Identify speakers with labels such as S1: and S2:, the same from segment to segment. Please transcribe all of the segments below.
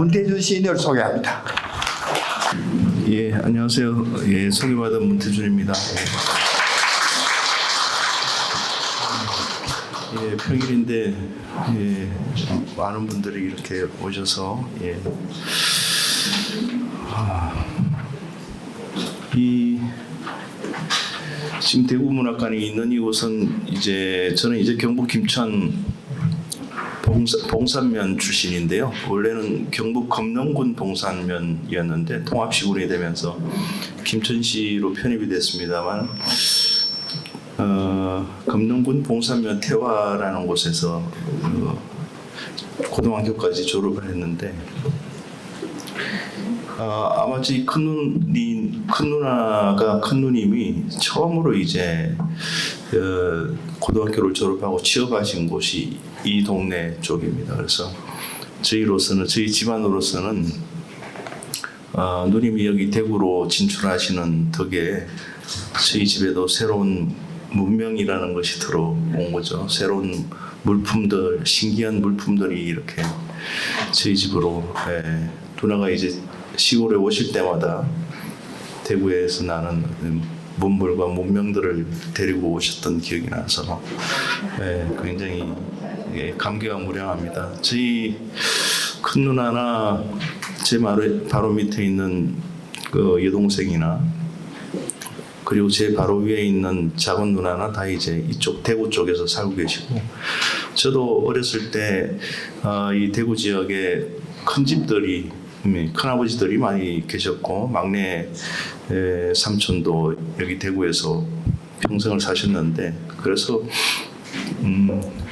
S1: 문태준 시인을 소개합니다.
S2: 예, 안녕하세요. 예, 소개받은 문태준입니다. 예, 평일인데 예, 많은 분들이 이렇게 오셔서 지금 대구문학관이 있는 이곳은 저는 이제 경북 김천 봉산면 출신인데요. 원래는 경북 금능군 봉산면이었는데 통합시군이 되면서 김천시로 편입이 됐습니다만 금능군 봉산면 태화라는 곳에서 고등학교까지 졸업을 했는데 아마 저희 큰 누님이 처음으로 고등학교를 졸업하고 취업하신 곳이 이 동네 쪽입니다. 그래서 저희 집안으로서는 누님이 여기 대구로 진출하시는 덕에 저희 집에도 새로운 문명이라는 것이 들어온 거죠. 새로운 물품들, 신기한 물품들이 이렇게 저희 집으로 누나가 시골에 오실 때마다 대구에서 나는 문물과 문명들을 데리고 오셨던 기억이 나서 굉장히 감개무량합니다. 저희 큰 누나나 제 바로 밑에 있는 그 여동생이나 그리고 제 바로 위에 있는 작은 누나나 다 이쪽 대구 쪽에서 살고 계시고 저도 어렸을 때 이 대구 지역에 큰 집들이 큰아버지들이 많이 계셨고 막내 삼촌도 여기 대구에서 평생을 사셨는데 그래서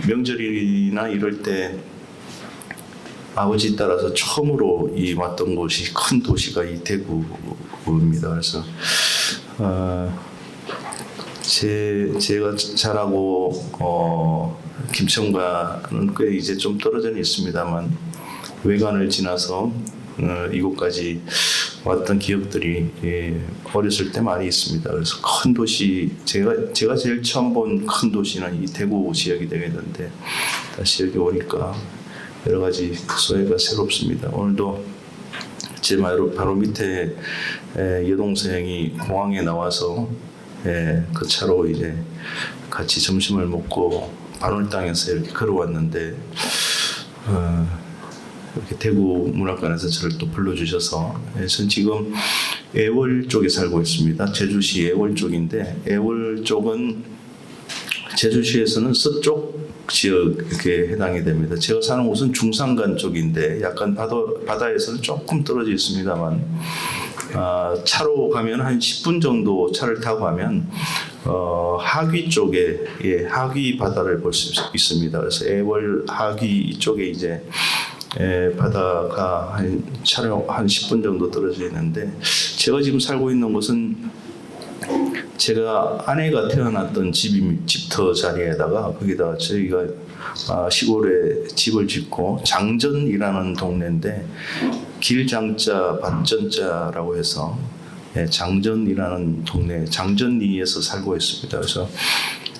S2: 명절이나 이럴 때 아버지 따라서 처음으로 왔던 곳이 큰 도시가 이 대구입니다. 그래서 제가 자라고 김천과는 꽤 좀 떨어져 있습니다만 외관을 지나서 이곳까지 왔던 기억들이 어렸을 때 많이 있습니다. 그래서 큰 도시 제가 제일 처음 본 큰 도시는 이 대구 지역이 되겠는데 다시 여기 오니까 여러 가지 소회가 새롭습니다. 오늘도 제 바로 밑에 여동생이 공항에 나와서 그 차로 같이 점심을 먹고 반월당에서 이렇게 걸어왔는데 이렇게 대구 문학관에서 저를 또 불러주셔서 저는 지금 애월 쪽에 살고 있습니다. 제주시 애월 쪽인데 애월 쪽은 제주시에서는 서쪽 지역에 해당이 됩니다. 제가 사는 곳은 중산간 쪽인데 약간 바다에서는 조금 떨어져 있습니다만 차로 가면 한 10분 정도 차를 타고 가면 하귀 쪽에 하귀 바다를 볼 수 있습니다. 그래서 애월 하귀 쪽에 바다가 차로 한 10분 정도 떨어져 있는데 제가 지금 살고 있는 곳은 제가 아내가 태어났던 집터 자리에다가 거기다가 저희가 시골에 집을 짓고 장전이라는 동네인데 길장자 밭전자라고 해서 장전이라는 동네 장전리에서 살고 있습니다. 그래서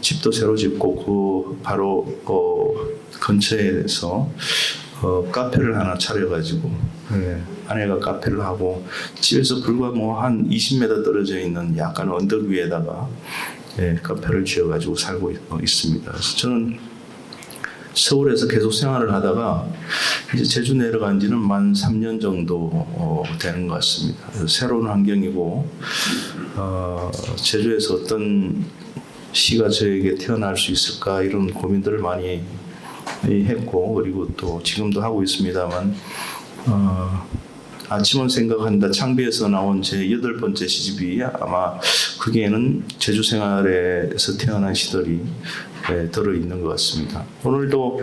S2: 집도 새로 짓고 그 바로 근처에서 카페를 하나 차려가지고 아내가 카페를 하고 집에서 불과 한 20m 떨어져 있는 약간 언덕 위에다가 카페를 지어가지고 살고 있습니다. 그래서 저는 서울에서 계속 생활을 하다가 제주 내려간 지는 만 3년 정도 되는 것 같습니다. 그래서 새로운 환경이고 제주에서 어떤 시가 저에게 태어날 수 있을까 이런 고민들을 많이 했고 그리고 또 지금도 하고 있습니다만 아침을 생각한다 창비에서 나온 제 8번째 시집이 아마 거기에는 제주 생활에서 태어난 시들이 들어있는 것 같습니다. 오늘도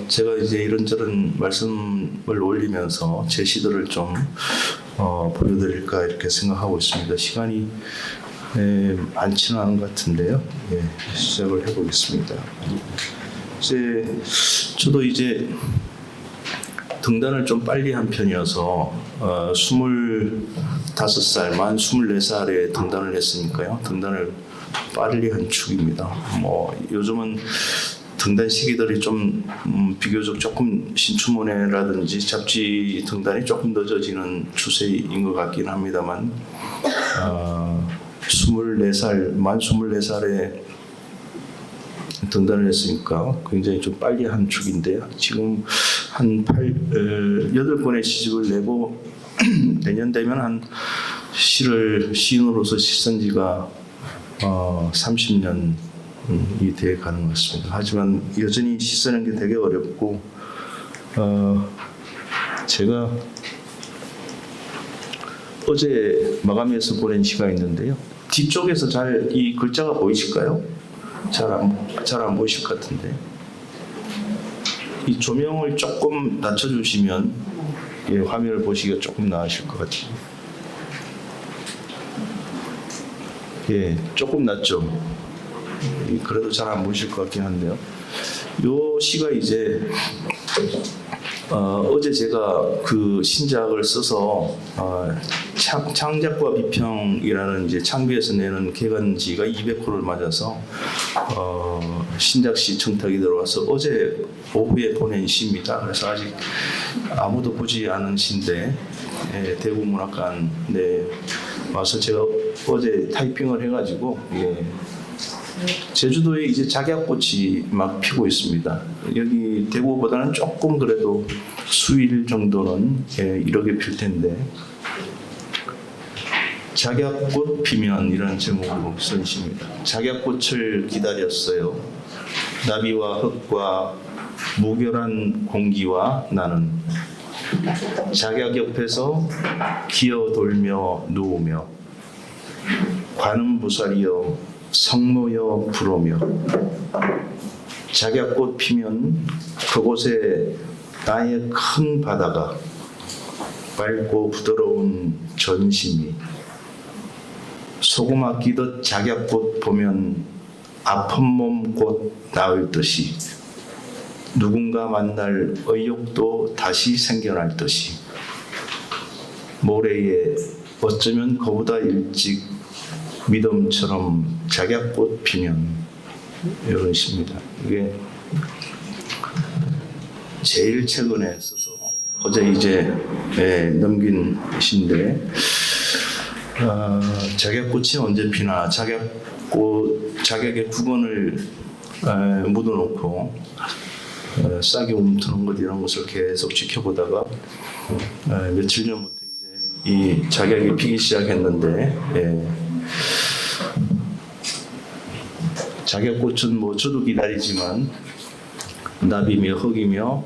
S2: 제가 이런저런 말씀을 올리면서 제 시들을 좀 보여드릴까 이렇게 생각하고 있습니다. 시간이 많지는 않은 것 같은데요. 시작을 해보겠습니다. 저도 등단을 좀 빨리 한 편이어서 25살, 만 24살에 등단을 했으니까요. 등단을 빨리 한 축입니다. 요즘은 등단 시기들이 좀 비교적 조금 신춘문예라든지 잡지 등단이 조금 늦어지는 추세인 것 같긴 합니다만 24살, 만 24살에 등단을 했으니까 굉장히 좀 빨리 한 축인데요. 지금 한 8권의 시집을 내고 내년 되면 한 시를 시인으로서 시쓴 지가 30년이 돼 가는 것 같습니다. 하지만 여전히 시 쓰는 게 되게 어렵고 제가 어제 마감해서 보낸 시가 있는데요. 뒤쪽에서 잘 이 글자가 보이실까요? 잘 안 보이실 것 같은데 이 조명을 조금 낮춰주시면 예, 화면을 보시기가 조금 나으실 것 같아요. 예, 조금 낮죠. 그래도 잘 안 보이실 것 같긴 한데요. 요 시가 이제 어제 제가 그 신작을 써서 창작과 비평이라는 이제 창비에서 내는 개간지가 200호를 맞아서 신작시 청탁이 들어와서 어제 오후에 보낸 시입니다. 그래서 아직 아무도 보지 않은 시인데 대구문학관에 와서 제가 어제 타이핑을 해가지고 제주도에 이제 작약꽃이 막 피고 있습니다. 여기 대구보다는 조금 그래도 수일 정도는 이렇게 필 텐데 작약꽃 피면 이런 제목으로 쓴 시입니다. 작약꽃을 기다렸어요. 나비와 흙과 무결한 공기와 나는 작약 옆에서 기어돌며 누우며 관음부살이여 성모여 부르며 작약꽃 피면 그곳에 나의 큰 바다가 맑고 부드러운 전심이 소금 끼듯 작약꽃 보면 아픈 몸 곧 나을 듯이 누군가 만날 의욕도 다시 생겨날 듯이 모래에 어쩌면 그보다 일찍 믿음처럼 작약꽃 피면 이런 시입니다. 이게 제일 최근에 써서 어제 이제 넘긴 시인데 작약꽃이 언제 피나 작약의 구건을 묻어놓고 싹이 움트는 것 이런 것을 계속 지켜보다가 며칠 전부터 이제 이 작약이 피기 시작했는데 작약꽃은 뭐 저도 기다리지만 나비며 흙이며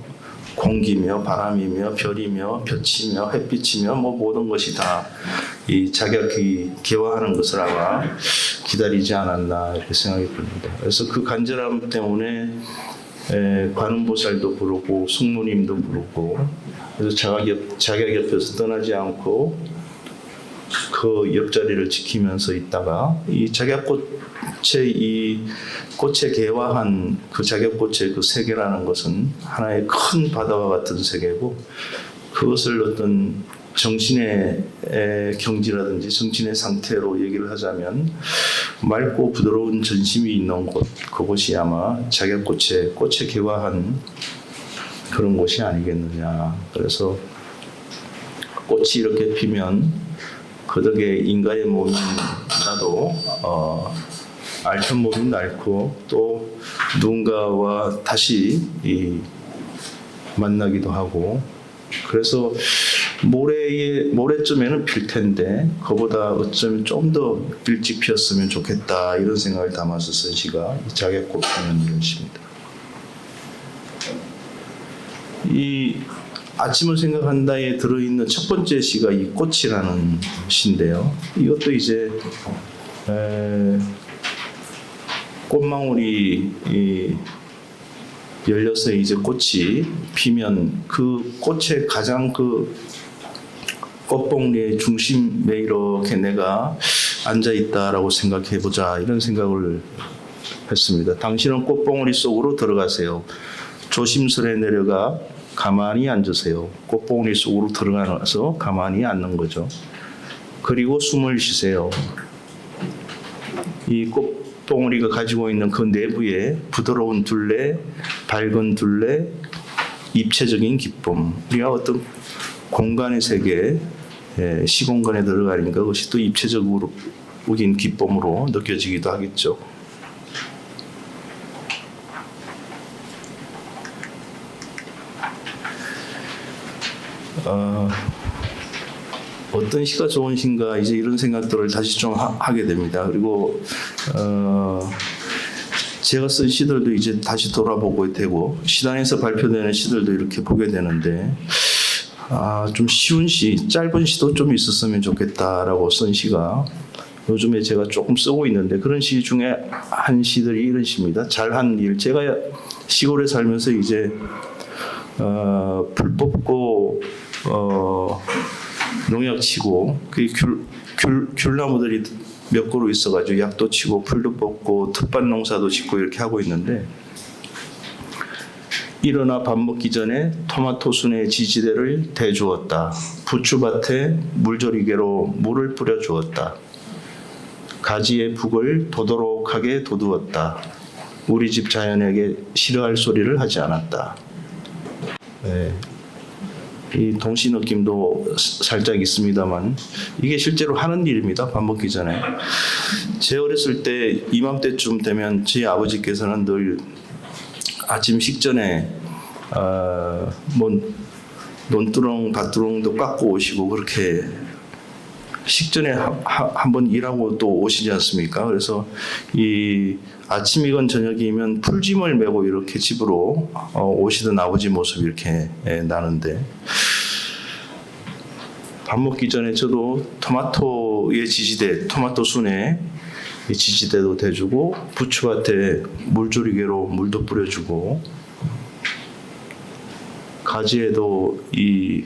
S2: 공기며 바람이며 별이며 볕이며 햇빛이며 뭐 모든 것이 다 이 작약이 개화하는 것을 아마 기다리지 않았나 이렇게 생각이 듭니다. 그래서 그 간절함 때문에 관음보살도 부르고 숙모님도 부르고 그래서 작약 옆에서 떠나지 않고 그 옆자리를 지키면서 있다가 이 작약꽃의 이 꽃에 개화한 그 작약꽃의 그 세계라는 것은 하나의 큰 바다와 같은 세계고 그것을 어떤 정신의 경지라든지 정신의 상태로 얘기를 하자면 맑고 부드러운 전심이 있는 곳 그곳이 아마 작약꽃에 꽃에 개화한 그런 곳이 아니겠느냐. 그래서 꽃이 이렇게 피면 그 덕에 인간의 몸이 나도 앓던 몸이 낡고 또 누군가와 다시 만나기도 하고 그래서 모레쯤에는 필 텐데 그보다 어쩌면 좀 더 일찍 피었으면 좋겠다 이런 생각을 담아서 쓴 시가 작약꽃 피는 이런 시입니다. 이 아침을 생각한다에 들어있는 첫 번째 시가 이 꽃이라는 시인데요. 이것도 이제 꽃망울이 열려서 이제 꽃이 피면 그 꽃의 가장 그 꽃봉리의 중심에 이렇게 내가 앉아 있다라고 생각해 보자 이런 생각을 했습니다. 당신은 꽃봉오리 속으로 들어가세요. 조심스레 내려가 가만히 앉으세요. 꽃봉오리 속으로 들어가서 가만히 앉는 거죠. 그리고 숨을 쉬세요. 이 흙봉우리가 가지고 있는 그 내부에 부드러운 둘레, 밝은 둘레, 입체적인 기쁨. 우리가 어떤 공간의 세계, 시공간에 들어가니까 그것이 또 입체적으로 우긴 기쁨으로 느껴지기도 하겠죠. 어떤 시가 좋은 시인가 이제 이런 생각들을 다시 좀 하게 됩니다. 그리고 제가 쓴 시들도 이제 다시 돌아보고 되고 시단에서 발표되는 시들도 이렇게 보게 되는데 좀 쉬운 시, 짧은 시도 좀 있었으면 좋겠다라고 쓴 시가 요즘에 제가 조금 쓰고 있는데 그런 시 중에 한 시들이 이런 시입니다. 잘한 일. 제가 시골에 살면서 이제 풀 뽑고 농약 치고 그 귤나무들이 몇 그루 있어가지고 약도 치고 풀도 뽑고 텃밭 농사도 짓고 이렇게 하고 있는데 일어나 밥 먹기 전에 토마토 순의 지지대를 대주었다. 부추밭에 물조리개로 물을 뿌려 주었다. 가지의 북을 도도록하게 돋우었다. 우리 집 자연에게 싫어할 소리를 하지 않았다. 네. 이 동시 느낌도 살짝 있습니다만 이게 실제로 하는 일입니다. 밥 먹기 전에. 제 어렸을 때 이맘때쯤 되면 제 아버지께서는 늘 아침 식전에 뭐 논두렁, 밭두렁도 깎고 오시고 그렇게 식전에 한번 일하고 또 오시지 않습니까? 그래서 이 아침이건 저녁이면 풀짐을 메고 이렇게 집으로 오시던 아버지 모습이 이렇게 나는데 밥 먹기 전에 저도 토마토의 지지대, 토마토 순에 지지대도 대주고 부추밭에 물조리개로 물도 뿌려주고 가지에도 이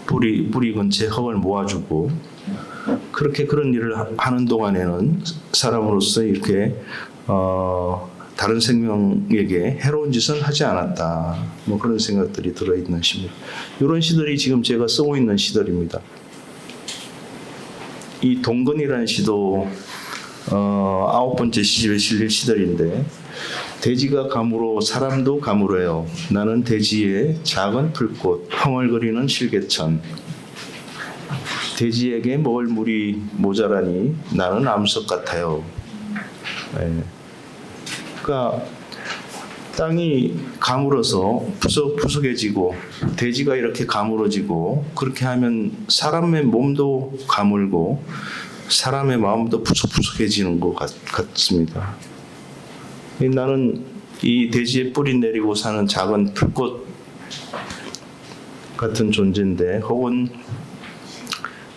S2: 뿌리 근처에 흙을 모아주고 그렇게 그런 일을 하는 동안에는 사람으로서 이렇게 다른 생명에게 해로운 짓은 하지 않았다. 뭐 그런 생각들이 들어있는 시입니다. 이런 시들이 지금 제가 쓰고 있는 시들입니다. 이 동근이라는 시도 9번째 시집에 실릴 시들인데 돼지가 가물어 사람도 가물어요. 나는 돼지의 작은 풀꽃 흥얼거리는 실개천. 돼지에게 먹을 물이 모자라니 나는 암석 같아요. 네. 그러니까 땅이 가물어서 푸석푸석해지고 돼지가 이렇게 가물어지고 그렇게 하면 사람의 몸도 가물고 사람의 마음도 푸석푸석해지는 것 같습니다. 나는 이 돼지의 뿌리 내리고 사는 작은 풀꽃 같은 존재인데 혹은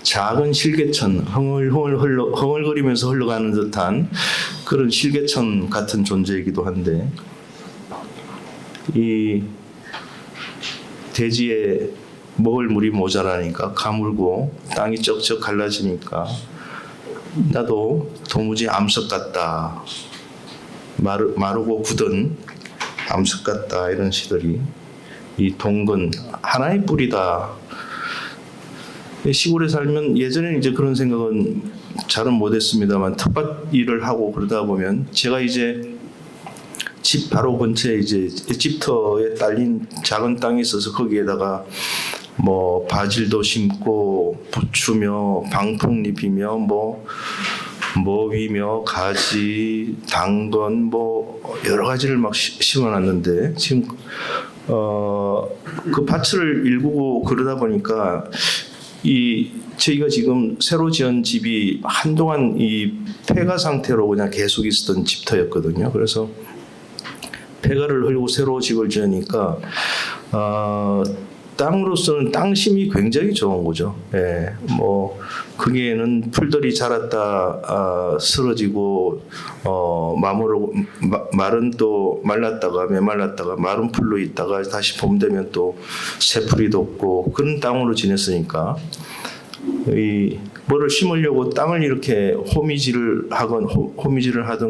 S2: 작은 실개천 흥얼거리면서 흘러가는 듯한 그런 실개천 같은 존재이기도 한데 이 돼지에 먹을 물이 모자라니까 가물고 땅이 쩍쩍 갈라지니까 나도 도무지 암석 같다. 마르고 굳은 암석 같다. 이런 시들이 이 동근 하나의 뿌리다. 시골에 살면 예전에는 이제 그런 생각은 잘은 못했습니다만 텃밭 일을 하고 그러다 보면 제가 이제 집 바로 근처에 이제 집터에 딸린 작은 땅이 있어서 거기에다가 뭐 바질도 심고 부추며 방풍잎이며 뭐 머위며 가지, 당근 뭐 여러 가지를 막 심어놨는데 지금 그 밭을 일구고 그러다 보니까 저희가 지금 새로 지은 집이 한동안 이 폐가 상태로 그냥 계속 있었던 집터였거든요. 그래서 폐가를 흘리고 새로 집을 지으니까 땅으로서는 땅심이 굉장히 좋은 거죠. 예, 뭐 거기에는 풀들이 자랐다 쓰러지고 말은 또 말랐다가 메말랐다가 마른 풀로 있다가 다시 봄 되면 또 새 풀이 돋고 그런 땅으로 지냈으니까 뭐를 심으려고 땅을 이렇게 호미질을 하든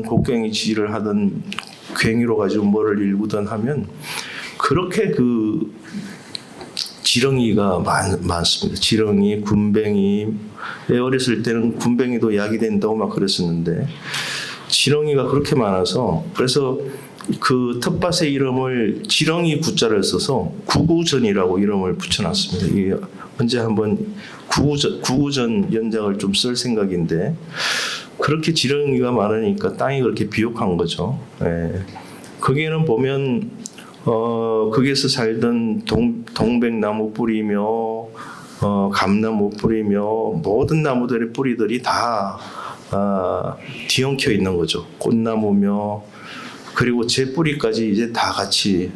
S2: 곡괭이질을 하든 괭이로 가지고 뭐를 일구든 하면 그렇게 그 지렁이가 많습니다. 지렁이, 군뱅이. 어렸을 때는 군뱅이도 약이 된다고 막 그랬었는데 지렁이가 그렇게 많아서 그래서 그 텃밭의 이름을 지렁이 구자를 써서 구구전이라고 이름을 붙여놨습니다. 이게 언제 한번 구구전 연장을 좀 쓸 생각인데 그렇게 지렁이가 많으니까 땅이 그렇게 비옥한 거죠. 예. 거기에는 보면 거기에서 살던 동백나무 뿌리며 감나무 뿌리며 모든 나무들의 뿌리들이 다 뒤엉켜 있는 거죠. 꽃나무며 그리고 제 뿌리까지 이제 다 같이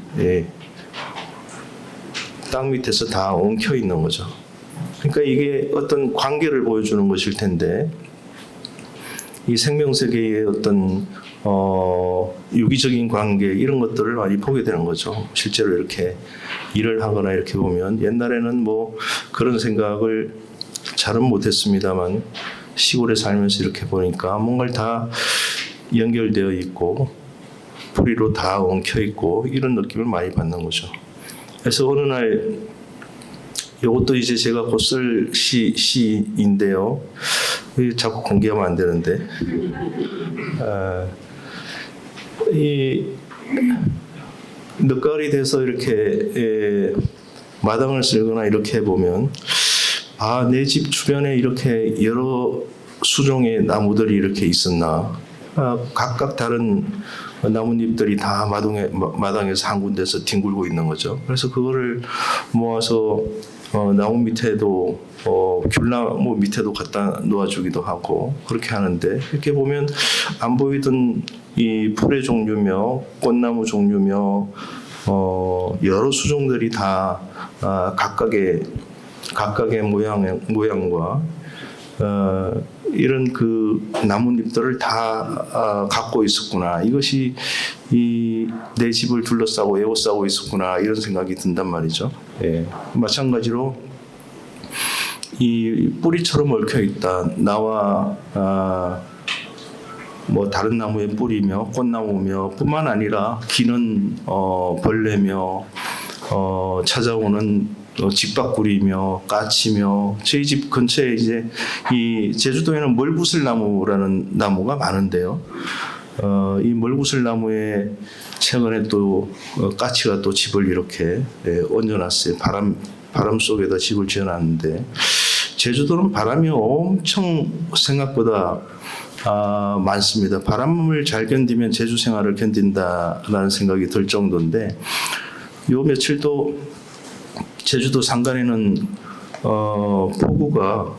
S2: 땅 밑에서 다 엉켜 있는 거죠. 그러니까 이게 어떤 관계를 보여주는 것일 텐데 이 생명세계의 어떤 유기적인 관계 이런 것들을 많이 보게 되는 거죠. 실제로 이렇게 일을 하거나 이렇게 보면 옛날에는 뭐 그런 생각을 잘은 못했습니다만 시골에 살면서 이렇게 보니까 뭔가를 다 연결되어 있고 뿌리로 다 엉켜 있고 이런 느낌을 많이 받는 거죠. 그래서 어느 날 이것도 이제 제가 곧 쓸 시인데요. 자꾸 공개하면 안 되는데 이 늦가을이 돼서 이렇게 마당을 쓸거나 이렇게 보면 내 집 주변에 이렇게 여러 수종의 나무들이 이렇게 있었나 각각 다른 나뭇잎들이 다 마당에서 한 군데서 뒹굴고 있는 거죠. 그래서 그거를 모아서 나무 밑에도 귤나무 밑에도 갖다 놓아주기도 하고 그렇게 하는데 이렇게 보면 안 보이던 이 풀의 종류며 꽃나무 종류며 여러 수종들이 다 각각의 모양과 이런 그 나뭇잎들을 다 갖고 있었구나. 이것이 이 내 집을 둘러싸고 에워싸고 있었구나. 이런 생각이 든단 말이죠. 예. 마찬가지로 이 뿌리처럼 얽혀 있다. 나와 뭐 다른 나무의 뿌리며 꽃나무며 뿐만 아니라 기는 벌레며 찾아오는 직박구리며 까치며 저희 집 근처에 이제 이 제주도에는 멀구슬나무라는 나무가 많은데요. 이 멀구슬나무에 최근에 또 까치가 또 집을 이렇게 얹어놨어요. 바람 속에다 집을 지어놨는데 제주도는 바람이 엄청 생각보다 많습니다. 바람을 잘 견디면 제주 생활을 견딘다라는 생각이 들 정도인데 요 며칠도 제주도 산간에는 폭우가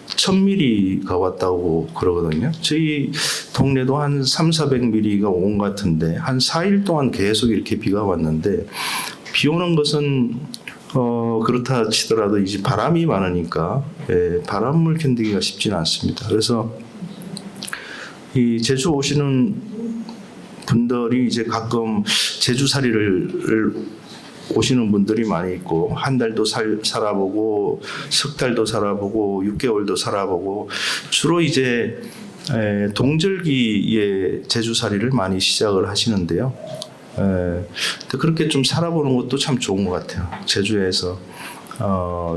S2: 1000mm가 왔다고 그러거든요. 저희 동네도 한 300~400mm가 온 것 같은데 한 4일 동안 계속 이렇게 비가 왔는데 비 오는 것은 그렇다 치더라도 이제 바람이 많으니까 바람을 견디기가 쉽지는 않습니다. 그래서 이 제주 오시는 분들이 이제 가끔 제주살이를 오시는 분들이 많이 있고 한 달도 살아보고 석 달도 살아보고 6개월도 살아보고 주로 이제 동절기에 제주살이를 많이 시작을 하시는데요. 그렇게 좀 살아보는 것도 참 좋은 것 같아요. 제주에서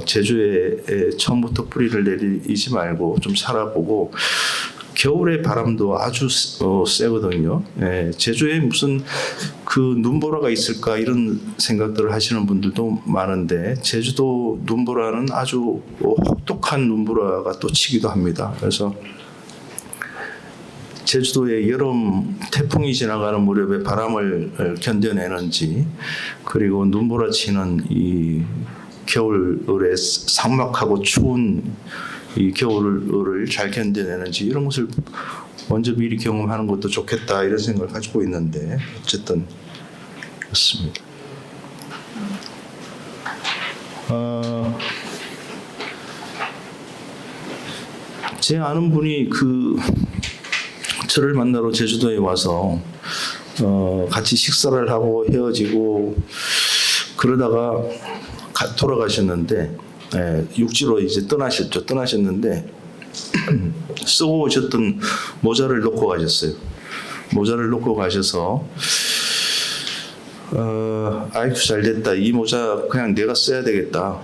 S2: 제주에 처음부터 뿌리를 내리지 말고 좀 살아보고 겨울에 바람도 아주 세거든요. 제주에 무슨 그 눈보라가 있을까 이런 생각들을 하시는 분들도 많은데 제주도 눈보라는 아주 혹독한 눈보라가 또 치기도 합니다. 그래서 제주도의 여름 태풍이 지나가는 무렵에 바람을 견뎌내는지 그리고 눈보라 치는 이 겨울에 삭막하고 추운 이 겨울을 잘 견뎌내는지 이런 것을 먼저 미리 경험하는 것도 좋겠다 이런 생각을 가지고 있는데 어쨌든 그렇습니다. 제 아는 분이 저를 만나러 제주도에 와서 같이 식사를 하고 헤어지고 그러다가 돌아가셨는데 육지로 이제 떠나셨는데 쓰고 오셨던 모자를 놓고 가셨어요. 모자를 놓고 가셔서 아이고 잘 됐다. 이 모자 그냥 내가 써야 되겠다.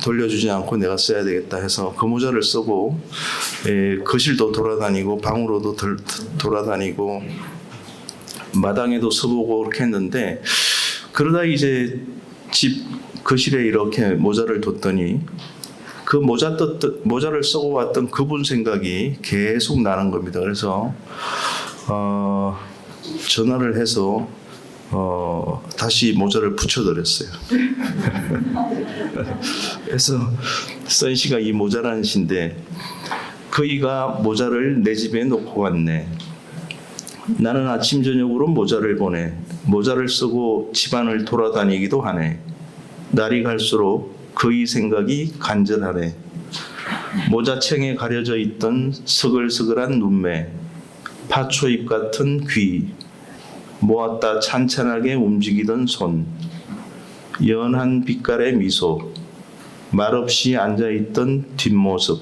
S2: 돌려주지 않고 내가 써야 되겠다 해서 그 모자를 쓰고 거실도 돌아다니고 방으로도 돌아다니고 마당에도 서보고 그렇게 했는데, 그러다 이제 집 거실에 이렇게 모자를 뒀더니 그 모자를 쓰고 왔던 그분 생각이 계속 나는 겁니다. 그래서 전화를 해서 다시 모자를 붙여드렸어요. 그래서 선 씨가 이 모자라는 시인데, 그이가 모자를 내 집에 놓고 갔네. 나는 아침 저녁으로 모자를 보내. 모자를 쓰고 집안을 돌아다니기도 하네. 날이 갈수록 그이 생각이 간절하네. 모자챙에 가려져 있던 서글서글한 눈매, 파초잎 같은 귀, 모았다 찬찬하게 움직이던 손, 연한 빛깔의 미소, 말없이 앉아있던 뒷모습.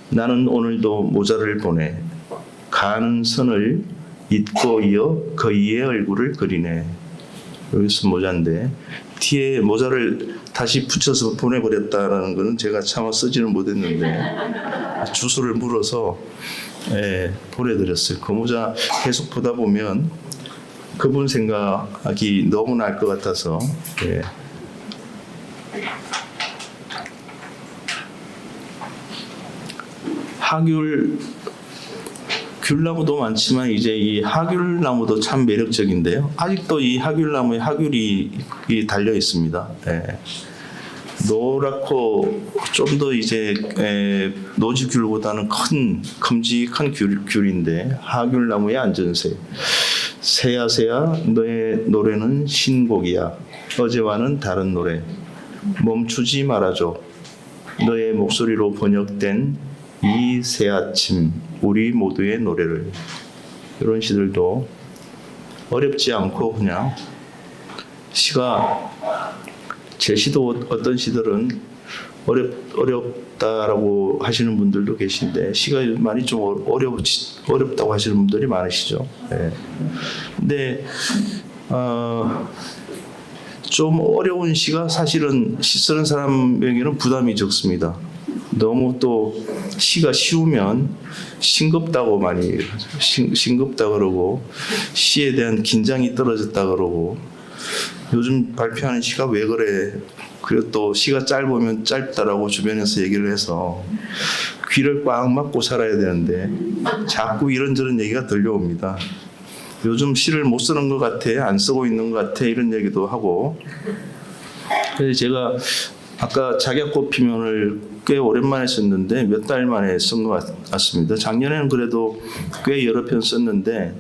S2: 나는 오늘도 모자를 보내. 가는 선을 잇고 이어 그이의 얼굴을 그리네. 여기서 모자인데, 뒤에 모자를 다시 붙여서 보내버렸다라는 것은 제가 차마 쓰지는 못했는데 주소를 물어서 보내드렸어요. 그 모자 계속 보다 보면 그분 생각이 너무 날 것 같아서. 귤나무도 많지만 이제 이 하귤나무도 참 매력적인데요. 아직도 이 하귤나무에 하귤이 달려 있습니다. 노랗고 좀 더 이제 노지귤보다는 큼직한 귤인데, 하귤나무의 안전새. 새야 새야 너의 노래는 신곡이야. 어제와는 다른 노래. 멈추지 말아줘. 너의 목소리로 번역된 이 새 아침 우리 모두의 노래를. 이런 시들도 어렵지 않고 그냥 시가, 제 시도 어떤 시들은 어렵다라고 하시는 분들도 계신데, 시가 많이 좀 어렵다고 하시는 분들이 많으시죠. 근데 좀 어려운 시가 사실은 시 쓰는 사람에게는 부담이 적습니다. 너무 또 시가 쉬우면 싱겁다고 많이 싱겁다 그러고, 시에 대한 긴장이 떨어졌다 그러고, 요즘 발표하는 시가 왜 그래? 그리고 또 시가 짧으면 짧다라고 주변에서 얘기를 해서 귀를 꽉 막고 살아야 되는데 자꾸 이런저런 얘기가 들려옵니다. 요즘 시를 못 쓰는 것 같아, 안 쓰고 있는 것 같아, 이런 얘기도 하고. 그래서 제가 아까 작약꽃 피면을 꽤 오랜만에 썼는데 몇 달 만에 쓴 것 같습니다. 작년에는 그래도 꽤 여러 편 썼는데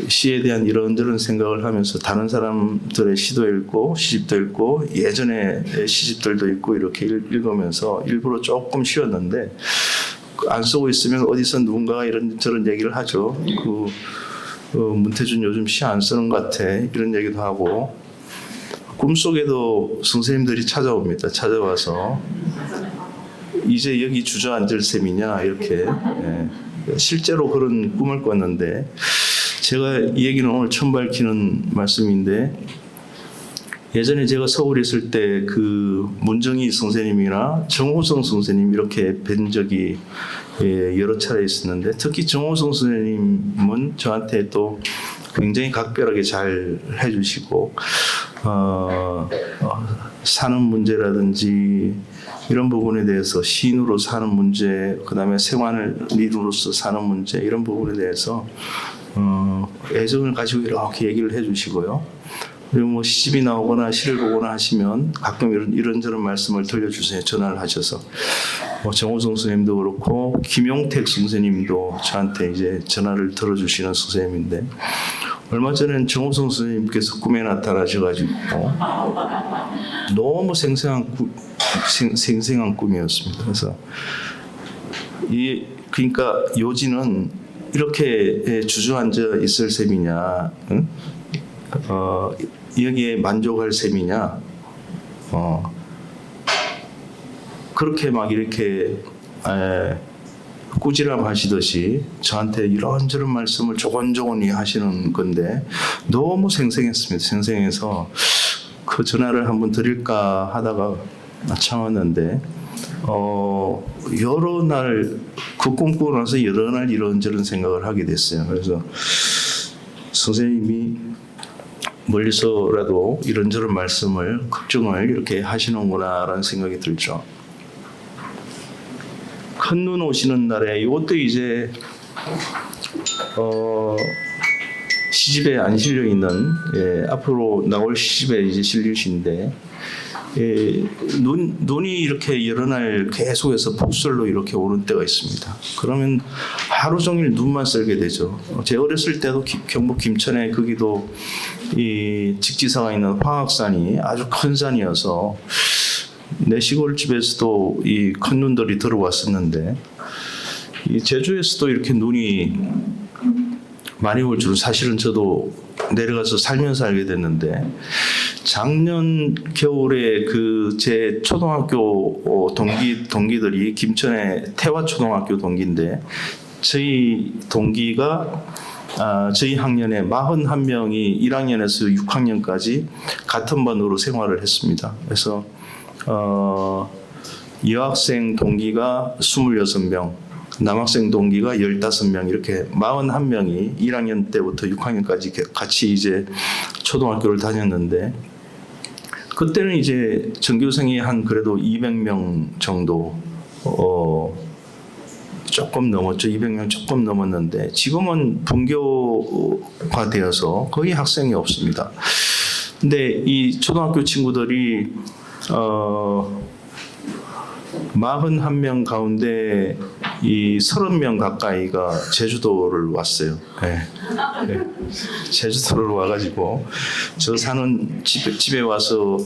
S2: 시에 대한 이런저런 생각을 하면서 다른 사람들의 시도 읽고 시집도 읽고 예전에 시집들도 읽고 이렇게 읽으면서 일부러 조금 쉬었는데, 안 쓰고 있으면 어디서 누군가가 이런저런 얘기를 하죠. 문태준 요즘 시 안 쓰는 것 같아, 이런 얘기도 하고. 꿈속에도 선생님들이 찾아와서 이제 여기 주저앉을 셈이냐, 이렇게. 실제로 그런 꿈을 꿨는데, 제가 이 얘기는 오늘 처음 밝히는 말씀인데, 예전에 제가 서울에 있을 때 그 문정희 선생님이나 정호성 선생님 이렇게 뵌 적이 여러 차례 있었는데, 특히 정호성 선생님은 저한테 또 굉장히 각별하게 잘 해주시고, 사는 문제라든지 이런 부분에 대해서, 시인으로 사는 문제, 그 다음에 생활인으로서 사는 문제, 이런 부분에 대해서 애정을 가지고 이렇게 얘기를 해주시고요. 그리고 뭐 시집이 나오거나 시를 보거나 하시면 가끔 이런저런 말씀을 들려주세요. 전화를 하셔서. 정호성 선생님도 그렇고 김용택 선생님도 저한테 이제 전화를 들어주시는 선생님인데, 얼마 전에는 정호성 선생님께서 꿈에 나타나셔가지고 너무 생생한 꿈이었습니다. 그래서 그러니까 요지는 이렇게 주저앉아 있을 셈이냐, 응? 여기에 만족할 셈이냐, 그렇게 막 이렇게 꾸지람 하시듯이 저한테 이런저런 말씀을 조곤조곤히 하시는 건데 너무 생생했습니다. 생생해서 그 전화를 한번 드릴까 하다가 참았는데 여러 날 그 꿈꾸고 나서 여러 날 이런저런 생각을 하게 됐어요. 그래서 선생님이 멀리서라도 이런저런 말씀을 걱정을 이렇게 하시는구나라는 생각이 들죠. 큰눈 오시는 날에 이것도 이제 시집에 안 실려 있는 앞으로 나올 시집에 이제 실릴 시인데 눈이 이렇게 여러 날 계속해서 폭설로 이렇게 오는 때가 있습니다. 그러면 하루 종일 눈만 썰게 되죠. 제 어렸을 때도 경북 김천에 거기도 이 직지사가 있는 황악산이 아주 큰 산이어서 내 시골집에서도 이 큰 눈들이 들어왔었는데 이 제주에서도 이렇게 눈이 많이 올 줄은 사실은 저도 내려가서 살면서 알게 됐는데 작년 겨울에 그 제 초등학교 동기들이 김천의 태화초등학교 동기인데 저희 동기가 저희 학년에 41명이 1학년에서 6학년까지 같은 반으로 생활을 했습니다. 그래서 여학생 동기가 26명, 남학생 동기가 15명 이렇게 41명이 1학년 때부터 6학년까지 같이 이제 초등학교를 다녔는데 그때는 이제 전교생이 한 그래도 200명 정도 조금 넘었죠. 200명 조금 넘었는데 지금은 분교화되어서 거의 학생이 없습니다. 근데 이 초등학교 친구들이 41명 가운데 이 30명 가까이가 제주도를 왔어요. 네. 네. 제주도를 와가지고 저 사는 집에 와서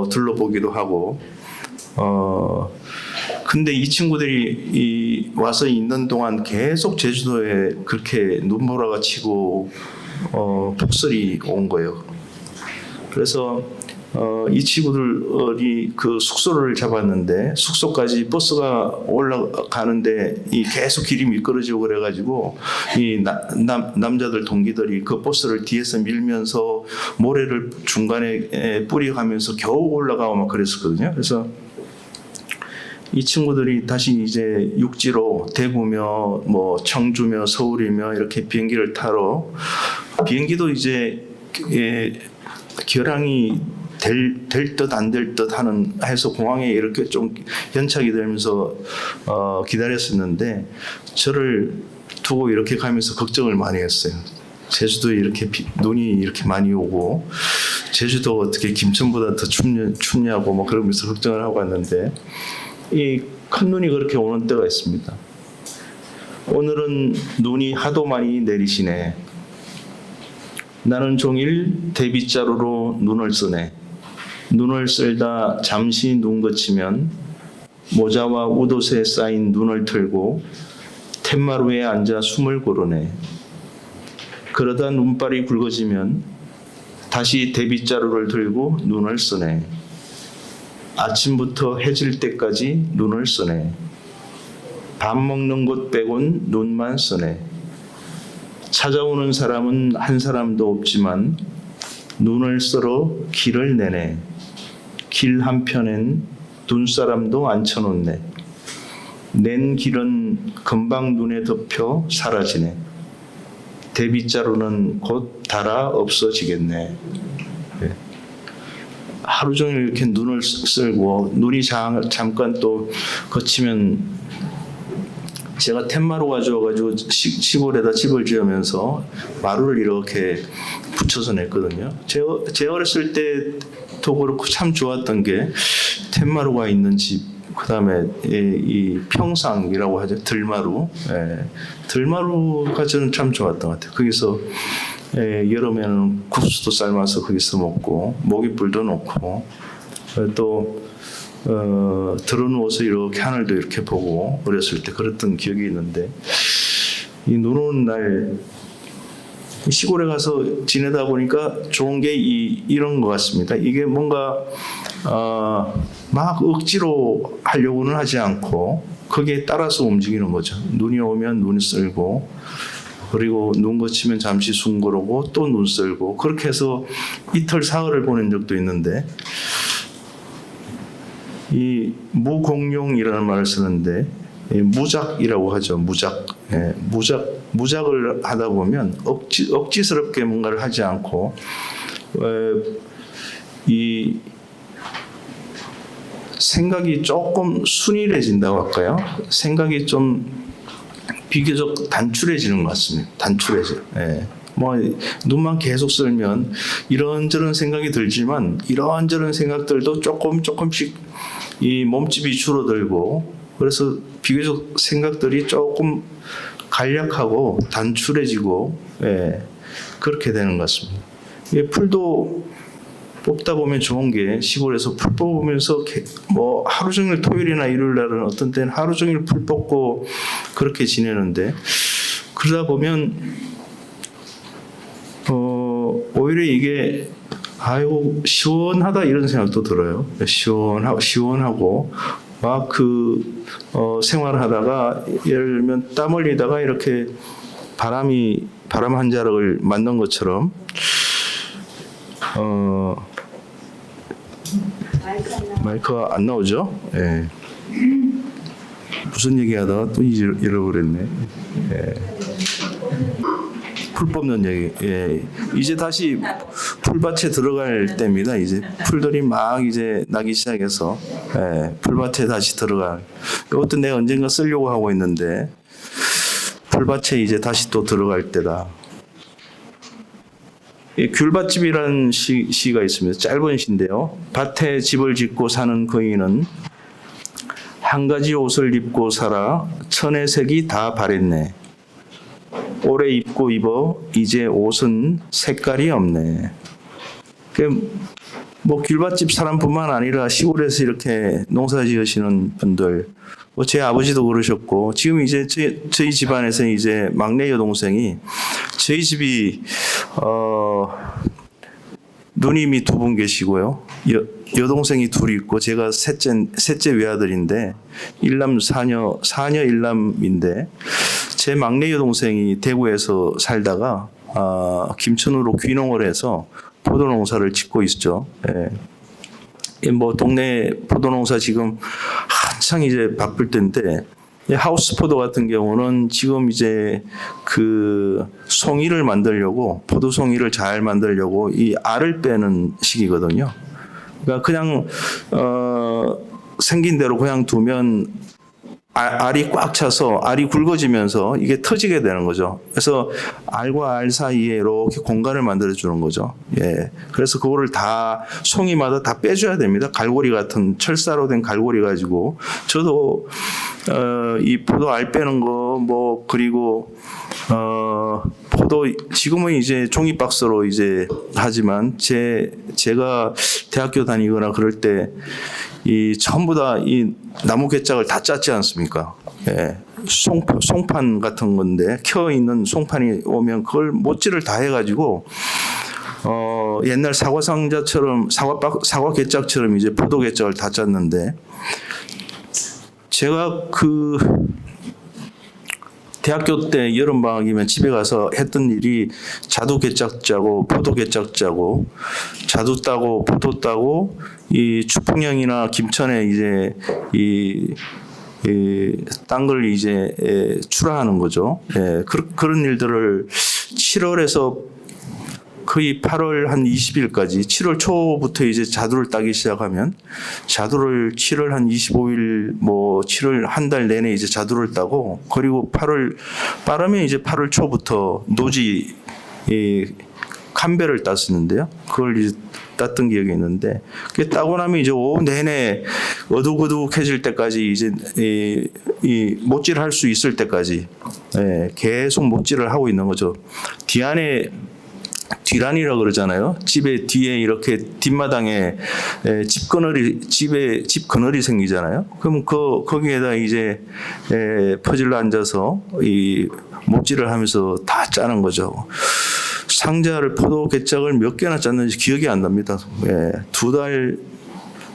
S2: 둘러보기도 하고 근데 이 친구들이 와서 있는 동안 계속 제주도에 그렇게 눈보라가 치고 폭설이 온 거예요. 그래서 이 친구들이 그 숙소를 잡았는데 숙소까지 버스가 올라가는데 이 계속 길이 미끄러지고 그래가지고 이 남자들 동기들이 그 버스를 뒤에서 밀면서 모래를 중간에 뿌려가면서 겨우 올라가고 막 그랬었거든요. 그래서 이 친구들이 다시 이제 육지로 대구며 뭐 청주며 서울이며 이렇게 비행기를 타러 비행기도 이제 결항이 될 듯 안 될 듯 하는 해서 공항에 이렇게 좀 연착이 되면서 기다렸었는데 저를 두고 이렇게 가면서 걱정을 많이 했어요. 제주도에 이렇게 눈이 이렇게 많이 오고 제주도 어떻게 김천보다 더 춥냐고 뭐 그러면서 걱정을 하고 왔는데 이 큰 눈이 그렇게 오는 때가 있습니다. 오늘은 눈이 하도 많이 내리시네. 나는 종일 대빗자루로 눈을 쓰네. 눈을 쓸다 잠시 눈 그치면 모자와 웃옷에 쌓인 눈을 틀고 툇마루에 앉아 숨을 고르네. 그러다 눈발이 굵어지면 다시 대빗자루를 들고 눈을 쓰네. 아침부터 해질 때까지 눈을 쓰네. 밥 먹는 곳 빼곤 눈만 쓰네. 찾아오는 사람은 한 사람도 없지만 눈을 쓸어 길을 내네. 길 한편엔 눈사람도 앉혀놓네. 낸 길은 금방 눈에 덮여 사라지네. 대빗자루는 곧 닳아 없어지겠네. 네. 하루 종일 이렇게 눈을 쓸고 눈이 잠깐 또 거치면 제가 툇마루 가져와가지고 시골에다 집을 지으면서 마루를 이렇게 붙여서 냈거든요. 제 어렸을 때도 그렇고 참 좋았던 게 툇마루가 있는 집, 그 다음에 이 평상이라고 하죠. 들마루. 들마루가 저는 참 좋았던 것 같아요. 거기서 여름에는 국수도 삶아서 거기서 먹고 모깃불도 놓고 또 들어누워서 이렇게 하늘도 이렇게 보고 어렸을 때 그랬던 기억이 있는데 이 눈 오는 날 시골에 가서 지내다 보니까 좋은 게 이런 것 같습니다. 이게 뭔가 막 억지로 하려고는 하지 않고 거기에 따라서 움직이는 거죠. 눈이 오면 눈 쓸고, 그리고 눈 거치면 잠시 숨 고르고 또 눈 쓸고, 그렇게 해서 이틀 사흘을 보낸 적도 있는데, 이 무공룡이라는 말을 쓰는데 무작이라고 하죠. 무작. 무작을 하다 보면 억지스럽게 뭔가를 하지 않고 이 생각이 조금 순일해진다고 할까요? 생각이 좀 비교적 단출해지는 것 같습니다. 단출해져요. 뭐 눈만 계속 쓸면 이런저런 생각이 들지만 이런저런 생각들도 조금씩 이 몸집이 줄어들고, 그래서 비교적 생각들이 조금 간략하고 단출해지고 그렇게 되는 것 같습니다. 풀도 뽑다 보면 좋은 게, 시골에서 풀 뽑으면서 뭐 하루 종일, 토요일이나 일요일 날은 어떤 때는 하루 종일 풀 뽑고 그렇게 지내는데, 그러다 보면 오히려 이게 아유 시원하다 이런 생각도 들어요. 시원하고 막 생활하다가 예를 들면 땀 흘리다가 이렇게 바람 한 자락을 맞는 것처럼 마이크가 안 나오죠? 예. 무슨 얘기하다가 또 잃어버렸네. 예. 풀 뽑는 얘기. 예. 이제 다시 풀밭에 들어갈 때입니다. 이제 풀들이 막 이제 나기 시작해서 풀밭에 다시 들어갈. 이것도 내가 언젠가 쓰려고 하고 있는데 풀밭에 이제 다시 또 들어갈 때다. 귤밭집이라는 시가 있습니다. 짧은 시인데요. 밭에 집을 짓고 사는 거인은 한 가지 옷을 입고 살아 천의 색이 다 바랬네. 오래 입고 입어 이제 옷은 색깔이 없네. 뭐 귤밭집 사람뿐만 아니라 시골에서 이렇게 농사 지으시는 분들, 제 아버지도 그러셨고, 지금 이제 저희 집안에서 이제 막내 여동생이, 저희 집이 누님이 두 분 계시고요, 여동생이 둘이 있고 제가 셋째 외아들인데 일남 사녀 일남인데, 제 막내 여동생이 대구에서 살다가 김천으로 귀농을 해서 포도농사를 짓고 있죠. 뭐 동네 포도농사 지금 한창 이제 바쁠 때인데, 하우스 포도 같은 경우는 지금 이제 송이를 만들려고, 포도 송이를 잘 만들려고 이 알을 빼는 시기거든요. 그러니까 그냥 생긴 대로 그냥 두면 알이 꽉 차서 알이 굵어지면서 이게 터지게 되는 거죠. 그래서 알과 알 사이에 이렇게 공간을 만들어 주는 거죠. 그래서 그거를 다 송이마다 다 빼줘야 됩니다. 갈고리 같은 철사로 된 갈고리 가지고, 저도 이 포도 알 빼는 거 뭐, 그리고 포도 지금은 이제 종이 박스로 이제 하지만 제가 대학교 다니거나 그럴 때 이 전부 다 이 나무 괴짝을 다 짰지 않습니까? 송판 같은 건데, 켜 있는 송판이 오면 그걸 못질을 다 해가지고 옛날 사과 상자처럼 사과 괴짝처럼 이제 포도 괴짝을 다 짰는데, 제가 대학교 때 여름방학이면 집에 가서 했던 일이 자두 괴짝 짜고 포도 괴짝 짜고, 자두 따고 포도 따고, 이 추풍령이나 김천에 이제 딴 걸 이제 출하하는 거죠. 그런 일들을 7월에서 거의 8월 한 20일까지, 7월 초부터 이제 자두를 따기 시작하면 자두를 7월 한 25일 뭐 7월 한 달 내내 이제 자두를 따고, 그리고 8월 빠르면 이제 8월 초부터 노지 캄베를 땄었는데요. 그걸 이제 땄던 기억이 있는데, 그게 따고 나면 이제 오후 내내 어둑어둑해질 때까지 이제 이 못질을 할 수 있을 때까지 계속 못질을 하고 있는 거죠. 뒤란이라고 그러잖아요. 집에 뒤에 이렇게 뒷마당에 집 그늘이 생기잖아요. 그럼 거기에다 이제 퍼질러 앉아서 이 못질을 하면서 다 짜는 거죠. 상자를 포도 괴짝을 몇 개나 짰는지 기억이 안 납니다.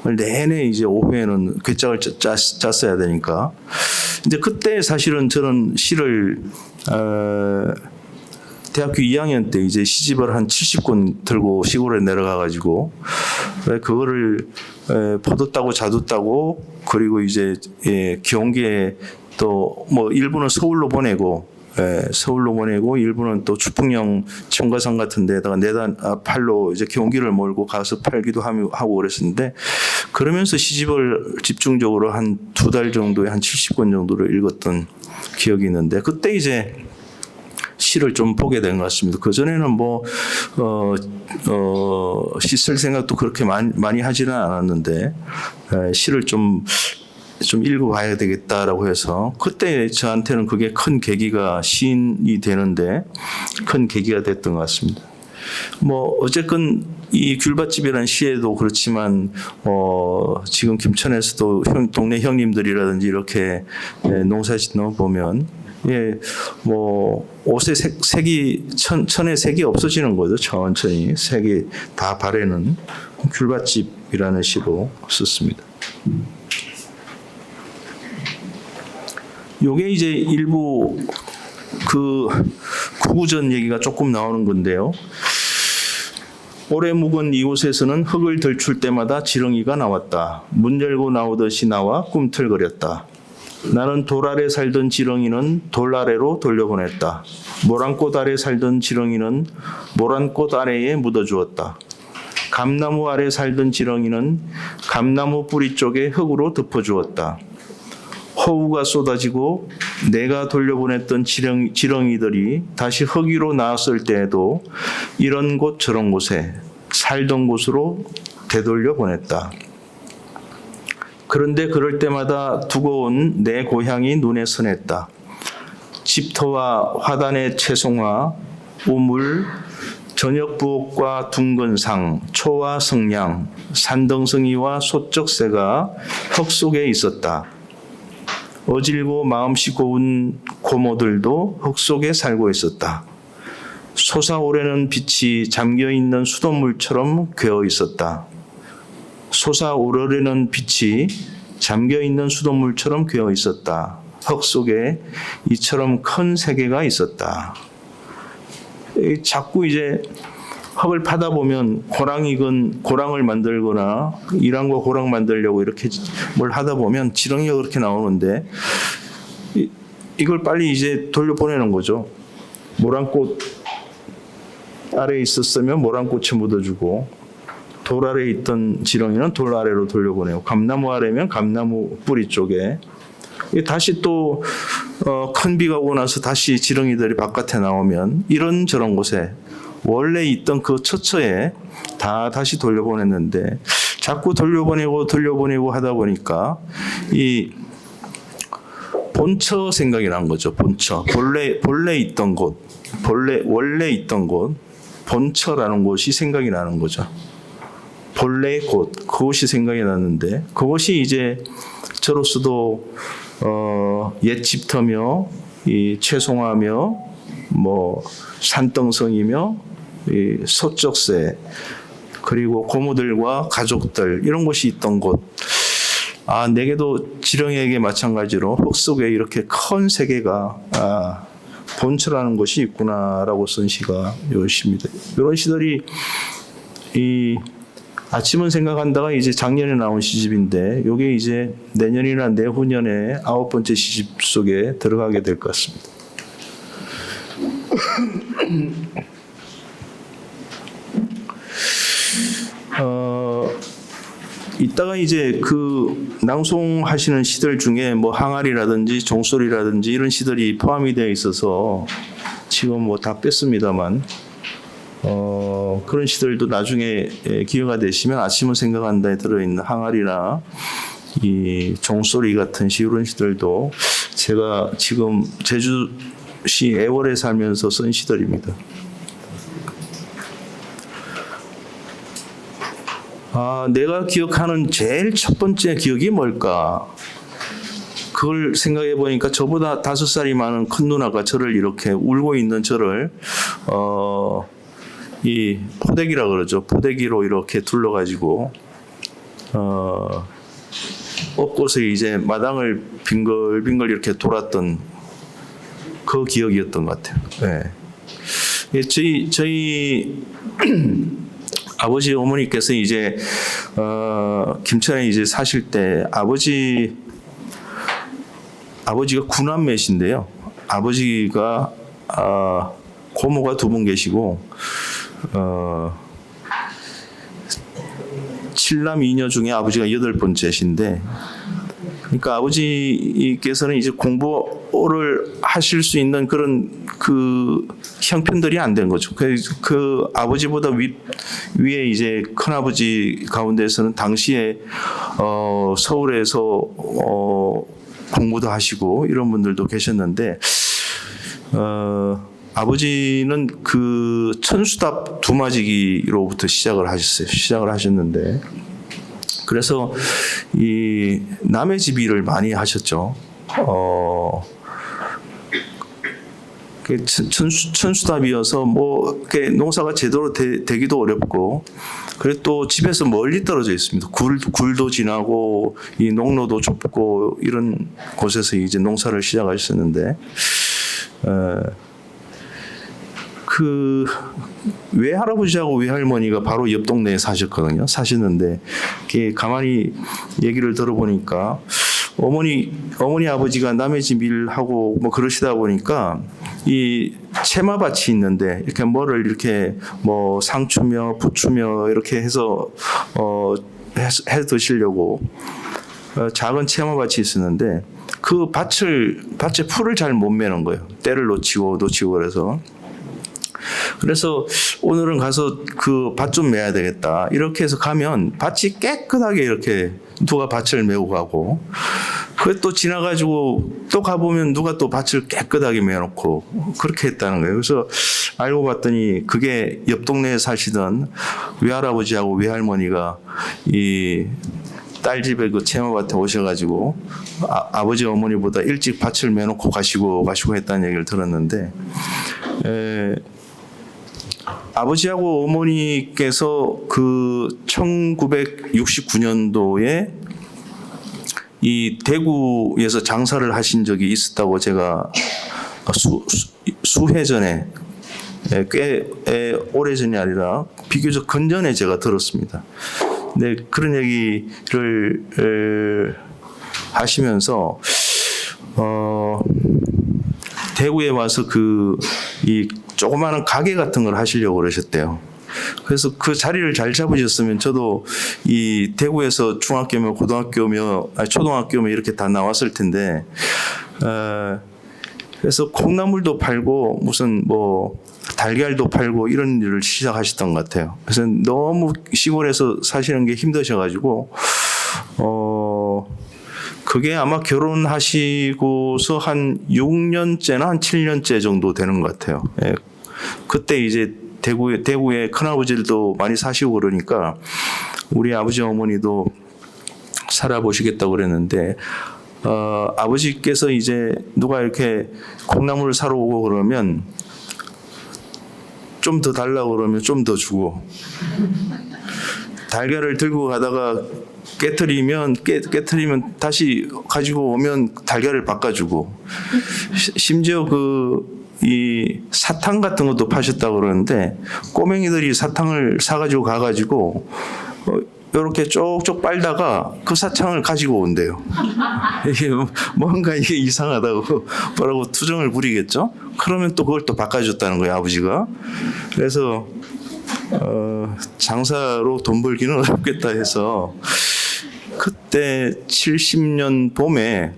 S2: 내내 이제 오후에는 괴짝을 짰어야 되니까. 이제 그때 사실은 저는 시를 대학교 2학년 때 이제 시집을 한 70권 들고 시골에 내려가 가지고 그거를 퍼뒀다고 자뒀다고 그리고 이제 경기에 또 뭐 일부는 서울로 보내고 일부는 또 주풍령 청가산 같은 데다가 내단 팔로 이제 경기를 몰고 가서 팔기도 하고 그랬었는데 그러면서 시집을 집중적으로 한 2달 정도에 한 70권 정도를 읽었던 기억이 있는데 그때 이제 시를 좀 보게 된 것 같습니다. 그 전에는 뭐 시 쓸 생각도 그렇게 많이 하지는 않았는데 시를 좀 읽어봐야 되겠다라고 해서 그때 저한테는 그게 큰 계기가 시인이 되는데 큰 계기가 됐던 것 같습니다. 뭐 어쨌건 이 귤밭집이라는 시에도 그렇지만 지금 김천에서도 동네 형님들이라든지 이렇게 농사 짓는 거 보면 뭐 옷에 색이 천에 색이 없어지는 거죠. 천천히 색이 다 바래는 귤밭집이라는 시로 썼습니다. 요게 이제 일부 그 구구전 얘기가 조금 나오는 건데요. 오래 묵은 이곳에서는 흙을 들출 때마다 지렁이가 나왔다. 문 열고 나오듯이 나와 꿈틀거렸다. 나는 돌 아래 살던 지렁이는 돌 아래로 돌려보냈다. 모란꽃 아래 살던 지렁이는 모란꽃 아래에 묻어주었다. 감나무 아래 살던 지렁이는 감나무 뿌리 쪽에 흙으로 덮어주었다. 허우가 쏟아지고 내가 돌려보냈던 지렁이들이 다시 흙 위로 나왔을 때에도 이런 곳 저런 곳에 살던 곳으로 되돌려 보냈다. 그런데 그럴 때마다 두고 온 내 고향이 눈에 선했다. 집터와 화단의 채송화, 우물, 저녁 부엌과 둥근 상, 초와 성냥, 산등성이와 소쩍새가 흙 속에 있었다. 어질고 마음씨 고운 고모들도 흙 속에 살고 있었다. 솟아오르는 빛이 잠겨있는 수돗물처럼 괴어 있었다. 솟아오르는 빛이 잠겨있는 수돗물처럼 괴어 있었다. 흙 속에 이처럼 큰 세계가 있었다. 자꾸 이제 흙을 파다 보면 고랑을 만들거나 이랑과 고랑 만들려고 이렇게 뭘 하다 보면 지렁이가 그렇게 나오는데 이걸 빨리 이제 돌려보내는 거죠. 모란꽃 아래에 있었으면 모란꽃에 묻어주고 돌 아래에 있던 지렁이는 돌 아래로 돌려보내고 감나무 아래면 감나무 뿌리 쪽에 다시 또 큰 비가 오고 나서 다시 지렁이들이 바깥에 나오면 이런저런 곳에 원래 있던 그 처처에 다 다시 돌려보냈는데 자꾸 돌려보내고 하다 보니까 이 본처 생각이 난 거죠. 본처. 원래 있던 곳, 원래 있던 곳, 본처라는 곳이 생각이 나는 거죠. 본래의 곳, 그곳이 생각이 났는데 그것이 이제 저로서도 옛 집터며 이 채송화며 뭐 산등성이며 이 소쩍새 그리고 고모들과 가족들 이런 곳이 있던 곳. 내게도 지렁이에게 마찬가지로 흙 속에 이렇게 큰 세계가 본처라는 것이 있구나라고 쓴 시가 요 시입니다. 이런 시들이 이 아침은 생각한다가 이제 작년에 나온 시집인데 이게 이제 내년이나 내후년에 9번째 시집 속에 들어가게 될 것 같습니다. 이따가 이제 그 낭송하시는 시들 중에 뭐 항아리라든지 종소리라든지 이런 시들이 포함이 되어 있어서 지금 뭐 다 뺐습니다만 그런 시들도 나중에 기회가 되시면 아침을 생각한다에 들어있는 항아리나 이 종소리 같은 시 이런 시들도 제가 지금 제주시 애월에 살면서 쓴 시들입니다. 내가 기억하는 제일 첫 번째 기억이 뭘까? 그걸 생각해 보니까 저보다 5살이 많은 큰 누나가 저를 이렇게 울고 있는 저를 이 포대기라 그러죠. 포대기로 이렇게 둘러가지고 엎고서 이제 마당을 빙글빙글 이렇게 돌았던 그 기억이었던 것 같아요. 네. 예, 저희 아버지 어머니께서 이제 김천에 이제 사실 때 아버지가 구남매신데요. 아버지가 고모가 두 분 계시고 7남 2녀 중에 아버지가 8번째신데, 그러니까 아버지께서는 이제 공부를 하실 수 있는 그런 그 형편들이 안 된 거죠. 그 아버지보다 위에 이제 큰아버지 가운데서는 당시에 서울에서 공부도 하시고 이런 분들도 계셨는데, 아버지는 그 천수답 두마지기로부터 시작을 하셨는데, 그래서 이 남의 집일을 많이 하셨죠. 천수답이어서 뭐 이렇게 농사가 제대로 되기도 어렵고, 그리고 또 집에서 멀리 떨어져 있습니다. 굴도 지나고 이 농로도 좁고 이런 곳에서 이제 농사를 시작하셨는데, 그 외할아버지하고 외할머니가 바로 옆 동네에 사셨는데 이렇게 가만히 얘기를 들어보니까 어머니 아버지가 남의 집 일하고 뭐 그러시다 보니까 이 채마밭이 있는데 이렇게 뭐를 이렇게 뭐 상추며 부추며 이렇게 해서 해 드시려고 작은 채마밭이 있었는데, 그 밭에 풀을 잘 못 매는 거예요. 때를 놓치고 그래서 오늘은 가서 그 밭 좀 매야 되겠다. 이렇게 해서 가면 밭이 깨끗하게 이렇게 누가 밭을 메고 가고, 그게 또 지나가지고 또 가보면 누가 또 밭을 깨끗하게 메놓고 그렇게 했다는 거예요. 그래서 알고 봤더니 그게 옆 동네에 사시던 외할아버지하고 외할머니가 이 딸 집에 그 채마밭에 오셔가지고 아버지 어머니보다 일찍 밭을 메놓고 가시고 했다는 얘기를 들었는데, 아버지하고 어머니께서 그 1969년도에 이 대구에서 장사를 하신 적이 있었다고 제가 수해 전에, 꽤 오래전이 아니라 비교적 근전에 제가 들었습니다. 네, 그런 얘기를 하시면서 대구에 와서 이 조그마한 가게 같은 걸 하시려고 그러셨대요. 그래서 그 자리를 잘 잡으셨으면 저도 이 대구에서 중학교며 고등학교며 초등학교며 이렇게 다 나왔을 텐데, 그래서 콩나물도 팔고 무슨 뭐 달걀도 팔고 이런 일을 시작하셨던 것 같아요. 그래서 너무 시골에서 사시는 게 힘드셔가지고 그게 아마 결혼하시고서 한 6년째나 한 7년째 정도 되는 것 같아요. 예. 그때 이제 대구에 큰아버지들도 많이 사시고 그러니까 우리 아버지 어머니도 살아보시겠다고 그랬는데, 아버지께서 이제 누가 이렇게 콩나물을 사러 오고 그러면 좀 더 달라고 그러면 좀 더 주고, 달걀을 들고 가다가 깨트리면 다시 가지고 오면 달걀을 바꿔주고, 심지어 이 사탕 같은 것도 파셨다고 그러는데 꼬맹이들이 사탕을 사가지고 가가지고 이렇게 쪽쪽 빨다가 그 사탕을 가지고 온대요. 이게 뭔가 이게 이상하다고 뭐라고 투정을 부리겠죠. 그러면 또 그걸 또 바꿔줬다는 거예요, 아버지가. 그래서 장사로 돈 벌기는 어렵겠다 해서 그때 70년 봄에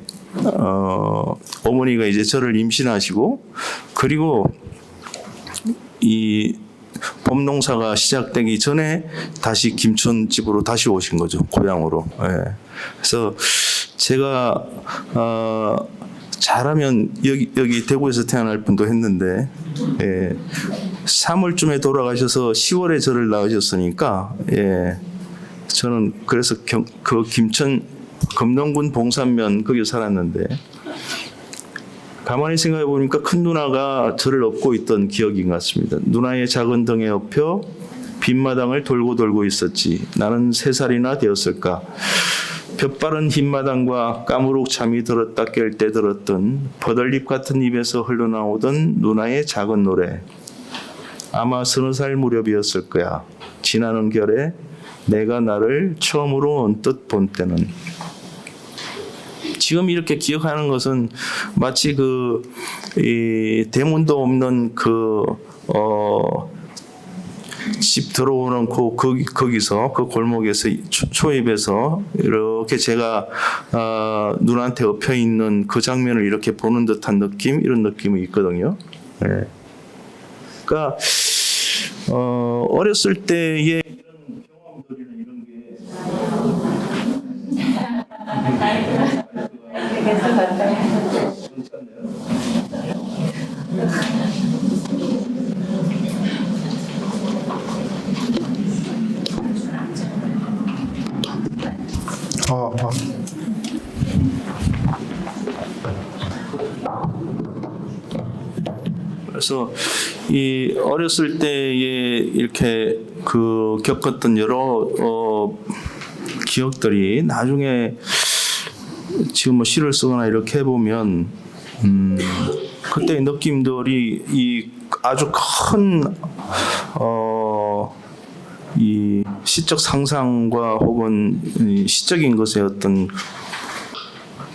S2: 어머니가 이제 저를 임신하시고, 그리고 이 봄농사가 시작되기 전에 다시 김천 집으로 다시 오신 거죠, 고향으로. 예. 그래서 제가 잘하면 여기 대구에서 태어날 뻔도 했는데, 3월쯤에 돌아가셔서 10월에 저를 낳으셨으니까, 저는 그래서 그 김천 금동군 봉산면 거기 살았는데, 가만히 생각해 보니까 큰 누나가 저를 업고 있던 기억인 것 같습니다. 누나의 작은 등에 업혀 빈마당을 돌고 돌고 있었지. 나는 3살이나 되었을까. 볕바른 흰마당과 까무룩 잠이 들었다 깰 때 들었던 버들잎 같은 입에서 흘러나오던 누나의 작은 노래. 아마 30살 무렵이었을 거야. 지나는 결에 내가 나를 처음으로 언뜻 본 때는. 지금 이렇게 기억하는 것은 마치 이 대문도 없는 집 들어오는 거기서 그 골목에서 초입에서 이렇게 제가 눈한테 엎여 있는 그 장면을 이렇게 보는 듯한 느낌, 이런 느낌이 있거든요. 네. 그러니까 어렸을 때의 이런 경험들이나 이런 게 그래서 이 어렸을 때에 이렇게 겪었던 여러 기억들이 나중에 지금 뭐 시를 쓰거나 이렇게 해보면 그때의 느낌들이 이 아주 큰 이 시적 상상과 혹은 이 시적인 것의 어떤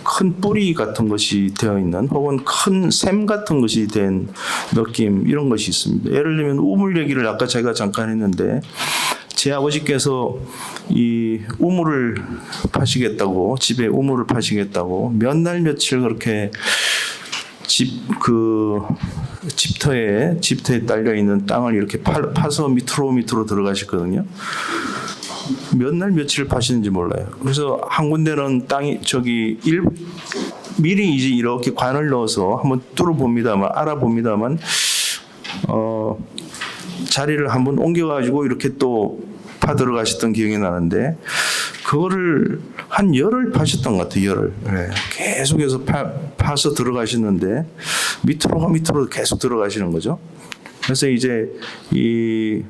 S2: 큰 뿌리 같은 것이 되어 있는 혹은 큰 샘 같은 것이 된 느낌, 이런 것이 있습니다. 예를 들면 우물 얘기를 아까 제가 잠깐 했는데 제 아버지께서 이 우물을 파시겠다고, 집에 우물을 파시겠다고 몇 날 며칠 그렇게 집터에 딸려 있는 땅을 이렇게 파서 밑으로 들어가셨거든요. 몇 날 며칠 파시는지 몰라요. 그래서 한 군데는 땅이 미리 이제 이렇게 관을 넣어서 한번 알아봅니다만 자리를 한번 옮겨가지고 이렇게 또 파 들어가셨던 기억이 나는데, 그거를 한 열흘 파셨던 것 같아요. 열흘. 네. 계속해서 파서 들어가시는데 밑으로 계속 들어가시는 거죠. 그래서 이제 이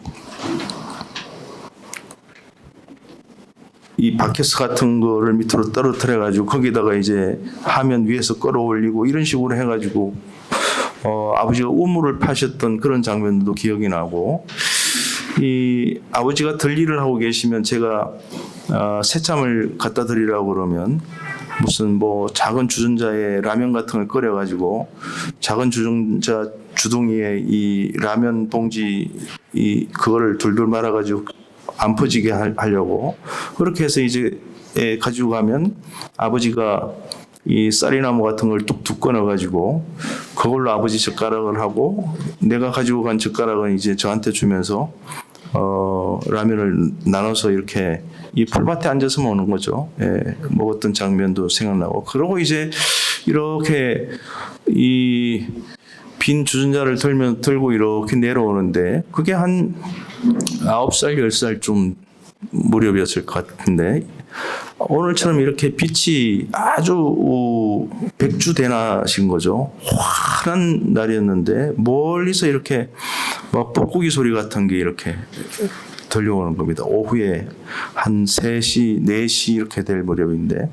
S2: 바켓스 같은 거를 밑으로 떨어뜨려 가지고 거기다가 이제 화면 위에서 끌어올리고 이런 식으로 해가지고 아버지가 우물을 파셨던 그런 장면도 기억이 나고, 이 아버지가 들일을 하고 계시면 제가 새참을 갖다 드리라고 그러면 무슨 뭐 작은 주전자에 라면 같은 걸 끓여가지고 작은 주전자 주둥이에 이 라면 봉지 그거를 둘둘 말아가지고 안 퍼지게 하려고 그렇게 해서 이제 가지고 가면 아버지가 이 쌀이나무 같은 걸 뚝뚝 끊어가지고 그걸로 아버지 젓가락을 하고 내가 가지고 간 젓가락은 이제 저한테 주면서 라면을 나눠서 이렇게 이 풀밭에 앉아서 먹는 거죠. 먹었던 장면도 생각나고, 그러고 이제 이렇게 이 빈 주전자를 들고 이렇게 내려오는데 그게 한 9살, 10살쯤 무렵이었을 것 같은데, 오늘처럼 이렇게 빛이 아주 백주대낮인 거죠. 환한 날이었는데 멀리서 이렇게 막 뻐꾸기 소리 같은 게 이렇게 들려오는 겁니다. 오후에 한 3시, 4시 이렇게 될 무렵인데,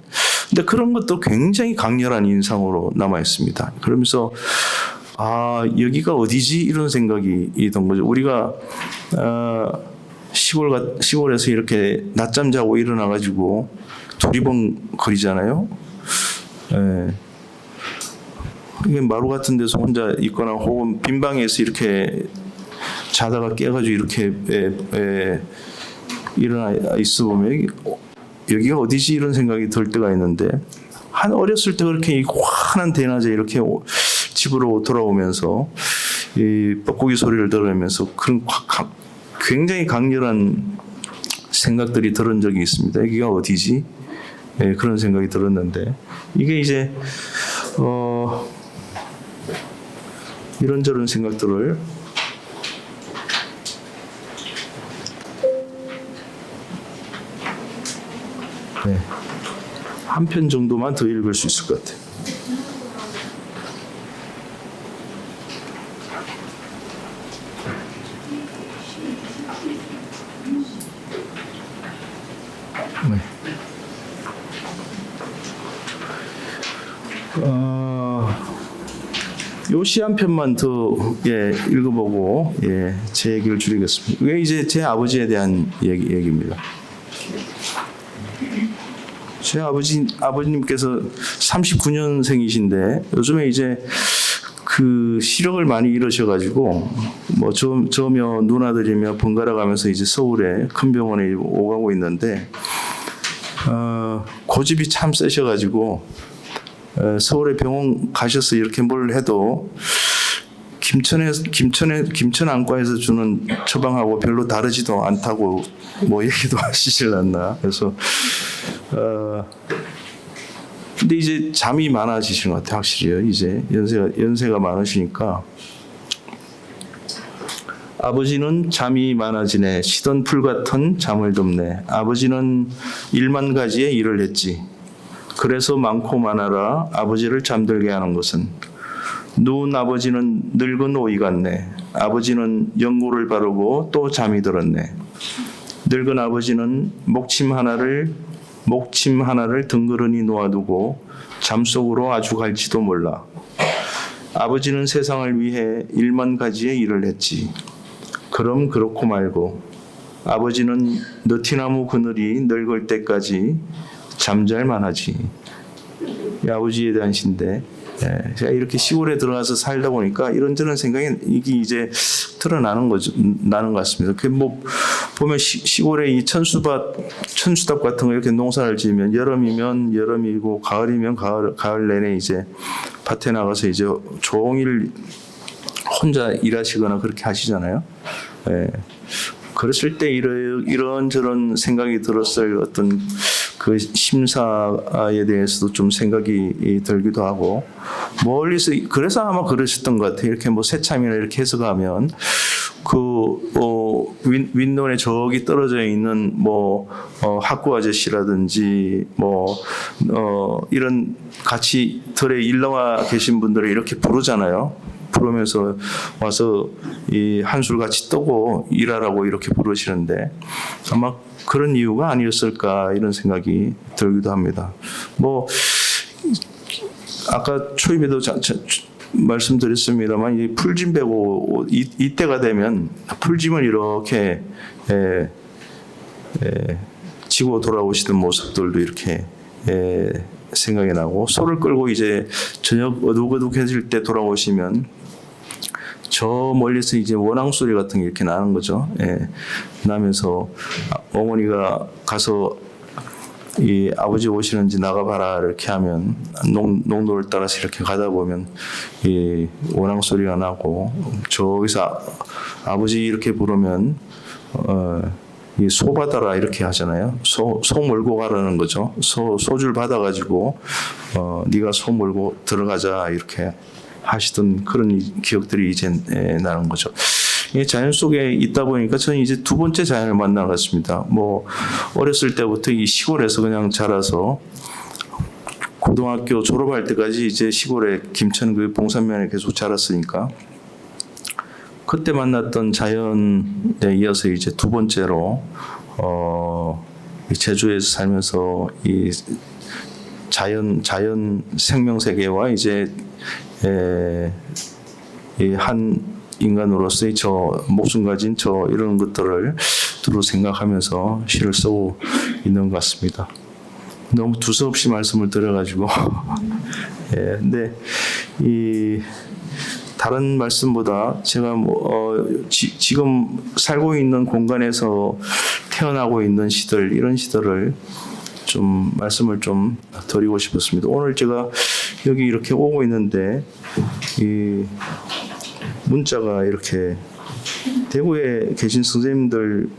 S2: 근데 그런 것도 굉장히 강렬한 인상으로 남아 있습니다. 그러면서 여기가 어디지? 이런 생각이 든 거죠. 우리가 시골에서 이렇게 낮잠 자고 일어나가지고 두리번거리잖아요. 이게 마루 같은 데서 혼자 있거나 혹은 빈 방에서 이렇게 자다가 깨가지고 이렇게 일어나 있어 보면 여기가 어디지? 이런 생각이 들 때가 있는데, 한 어렸을 때 그렇게 환한 대낮에 이렇게 집으로 돌아오면서 이 뻐꾸기 소리를 들으면서 그런 굉장히 강렬한 생각들이 들은 적이 있습니다. 여기가 어디지? 그런 생각이 들었는데, 이게 이제 이런저런 생각들을 한 편 정도만 더 읽을 수 있을 것 같아요. 요 시 한 편만 더 읽어보고 제 얘기를 줄이겠습니다. 이게 이제 제 아버지에 대한 얘기입니다. 제 아버님께서 39년생이신데 요즘에 이제 그 시력을 많이 잃으셔가지고 뭐 저며 누나들이며 번갈아 가면서 이제 서울에 큰 병원에 오가고 있는데 고집이 참 세셔가지고 서울에 병원 가셔서 이렇게 뭘 해도 김천 안과에서 주는 처방하고 별로 다르지도 않다고 뭐 얘기도 하시질않나. 그래서 근데 이제 잠이 많아지시는 것 같아요. 확실히요. 이제 연세가 많으시니까 아버지는 잠이 많아지네. 시던 풀 같은 잠을 덮네. 아버지는 1만 가지의 일을 했지. 그래서 많고 많아라 아버지를 잠들게 하는 것은 누운 아버지는 늙은 오이 같네. 아버지는 연고를 바르고 또 잠이 들었네. 늙은 아버지는 목침 하나를 덩그러니 놓아두고 잠속으로 아주 갈지도 몰라. 아버지는 세상을 위해 1만 가지의 일을 했지. 그럼 그렇고 말고 아버지는 느티나무 그늘이 늙을 때까지 잠잘만 하지. 이 아버지에 대한 시인데 제가 이렇게 시골에 들어가서 살다 보니까 이런저런 생각이 이게 이제 드러나는 나는 것 같습니다. 그 뭐 보면 시골에 이 천수답 같은 거 이렇게 농사를 지으면 여름이면 여름이고 가을이면 가을 내내 이제 밭에 나가서 이제 종일 혼자 일하시거나 그렇게 하시잖아요. 그랬을 때 이런저런 생각이 들었을 어떤 그 심사에 대해서도 좀 생각이 들기도 하고 멀리서 그래서 아마 그러셨던 것 같아요. 이렇게 뭐 새참이나 이렇게 해서 가면 윗논에 저기 떨어져 있는 학구 아저씨라든지 이런 같이 들에 일나와 계신 분들을 이렇게 부르잖아요. 부르면서 와서 이 한술 같이 뜨고 일하라고 이렇게 부르시는데 아마 그런 이유가 아니었을까 이런 생각이 들기도 합니다. 아까 초입에도 말씀드렸습니다만 이 풀짐 베고 이때가 되면 풀짐을 이렇게 지고 돌아오시던 모습들도 이렇게 생각이 나고 소를 끌고 이제 저녁 어둑어둑해질 때 돌아오시면 저 멀리서 이제 원앙 소리 같은 게 이렇게 나는 거죠. 나면서 어머니가 가서 이 아버지 오시는지 나가봐라 이렇게 하면 농도를 따라서 이렇게 가다 보면 이 원앙 소리가 나고 저기서 아버지 이렇게 부르면 이 소 받아라 이렇게 하잖아요. 소 몰고 가라는 거죠. 소줄 받아가지고 네가 소 몰고 들어가자 이렇게 하시던 그런 기억들이 이제 나는 거죠. 자연 속에 있다 보니까 저는 이제 두 번째 자연을 만나갔습니다. 어렸을 때부터 이 시골에서 그냥 자라서 고등학교 졸업할 때까지 이제 시골에 김천 그 봉산면에 계속 자랐으니까 그때 만났던 자연에 이어서 이제 두 번째로 제주에서 살면서 이 자연 생명 세계와 이제 한 인간으로서의 저 목숨 가진 저 이런 것들을 두루 생각하면서 시를 쓰고 있는 것 같습니다. 너무 두서없이 말씀을 드려가지고 근데 이 다른 말씀보다 제가 지금 살고 있는 공간에서 태어나고 있는 시들 이런 시들을 좀 말씀을 좀 드리고 싶었습니다. 오늘 제가 여기 이렇게 오고 있는데 이 문자가 이렇게 대구에 계신 선생님들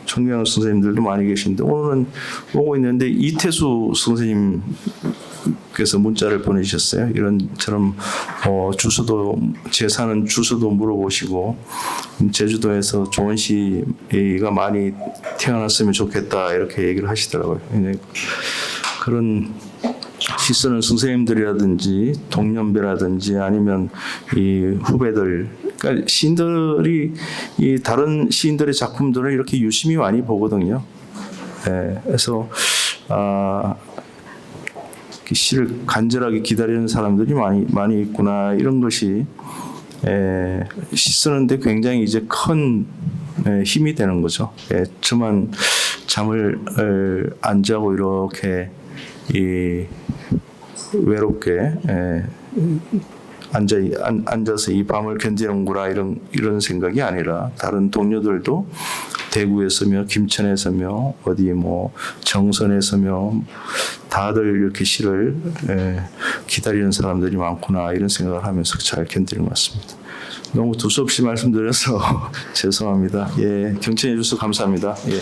S2: 청명 선생님들도 많이 계신데 오늘은 오고 있는데 이태수 선생님께서 문자를 보내주셨어요. 이런처럼 주소도 제 사는 주소도 물어보시고 제주도에서 좋은 시가 많이 태어났으면 좋겠다 이렇게 얘기를 하시더라고요. 그런 시 쓰는 선생님들이라든지 동년배라든지 아니면 이 후배들, 그러니까 시인들이 이 다른 시인들의 작품들을 이렇게 유심히 많이 보거든요. 예, 그래서 그 시를 간절하게 기다리는 사람들이 많이 있구나, 이런 것이 시 쓰는데 굉장히 이제 큰 힘이 되는 거죠. 저만 잠을 안 자고 이렇게 외롭게 앉아서 이 밤을 견디는구나, 이런 생각이 아니라 다른 동료들도 대구에서며 김천에서며 어디 뭐 정선에서며 다들 이렇게 시를 기다리는 사람들이 많구나, 이런 생각을 하면서 잘 견디는 것 같습니다. 너무 두서없이 말씀드려서 죄송합니다. 예, 경청해 주셔서 감사합니다. 예.